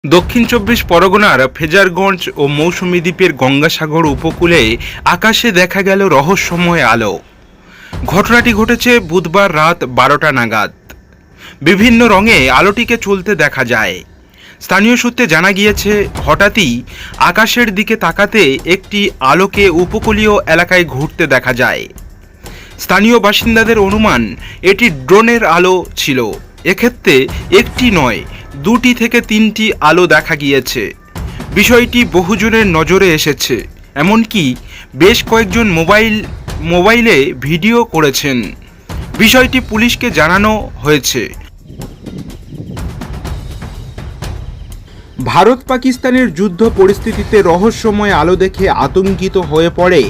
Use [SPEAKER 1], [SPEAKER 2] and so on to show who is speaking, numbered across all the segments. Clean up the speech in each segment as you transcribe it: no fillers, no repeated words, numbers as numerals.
[SPEAKER 1] দক্ষিণ চব্বিশ পরগনার ফেজারগঞ্জ ও মৌসুমী দ্বীপের গঙ্গাসাগর উপকূলে আকাশে দেখা গেল রহস্যময় আলো। ঘটনাটি ঘটেছে বুধবার রাত 12টা নাগাদ। বিভিন্ন রঙে আলোটিকে চলতে দেখা যায়। স্থানীয় সূত্রে জানা গিয়েছে, হঠাৎই আকাশের দিকে তাকাতে একটি আলোকে উপকূলীয় এলাকায় ঘুরতে দেখা যায়। স্থানীয় বাসিন্দাদের অনুমান এটি ড্রোনের আলো ছিল। এক্ষেত্রে একটি নয়, 2টি থেকে 3টি আলো দেখা গিয়েছে। বিষয়টি বহুজনের নজরে এসেছে, এমনকি বেশ কয়েকজন মোবাইলে ভিডিও করেছেন। বিষয়টি পুলিশকে জানানো হয়েছে। ভারত পাকিস্তানের যুদ্ধ পরিস্থিতিতে রহস্যময় আলো দেখে আতঙ্কিত হয়ে পড়ে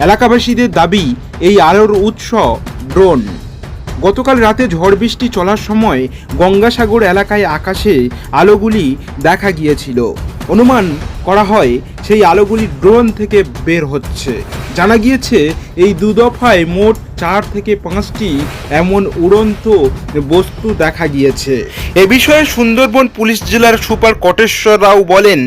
[SPEAKER 1] এলাকাবাসীদের দাবি, এই আলোর উৎস ড্রোন। গতকাল রাতে ঝড় বৃষ্টি চলার সময় গঙ্গাসাগর এলাকায় আকাশে আলোগুলি দেখা গিয়েছিল। অনুমান করা হয় সেই আলোগুলি ড্রোন থেকে বের হচ্ছে। জানা গিয়েছে, এই দুদফায় মোট 4 থেকে 5টি এমন উড়ন্ত বস্তু দেখা গিয়েছে। এ বিষয়ে সুন্দরবন পুলিশ জেলার সুপার কটেশ্বর রাও বলেন,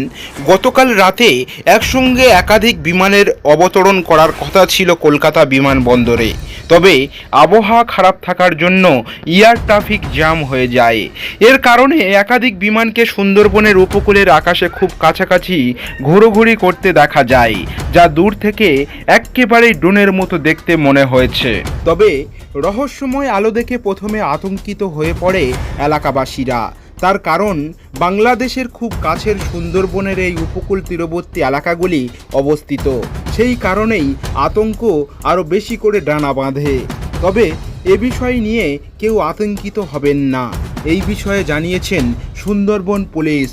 [SPEAKER 1] গতকাল রাতে একসঙ্গে একাধিক বিমানের অবতরণ করার কথা ছিল কলকাতা বিমানবন্দরে। তবে আবহাওয়া খারাপ থাকার জন্য এয়ার ট্রাফিক জ্যাম হয়ে যায়। এর কারণে একাধিক বিমানকে সুন্দরবনের উপকূলের আকাশে খুব কাছাকাছি ঘোরাঘুরি করতে দেখা যায়, যা দূর থেকে একেবারেই ড্রোনের মতো দেখতে মনে হয়েছে। তবে রহস্যময় আলো দেখে প্রথমে আতঙ্কিত হয়ে পড়ে এলাকাবাসীরা। তার কারণ, বাংলাদেশের খুব কাছের সুন্দরবনের এই উপকূল তীরবর্তী এলাকাগুলি অবস্থিত। সেই কারণেই আতঙ্ক আরও বেশি করে ডানা বাঁধে। তবে এ বিষয় নিয়ে কেউ আতঙ্কিত হবেন না, এই বিষয়ে জানিয়েছেন সুন্দরবন পুলিশ।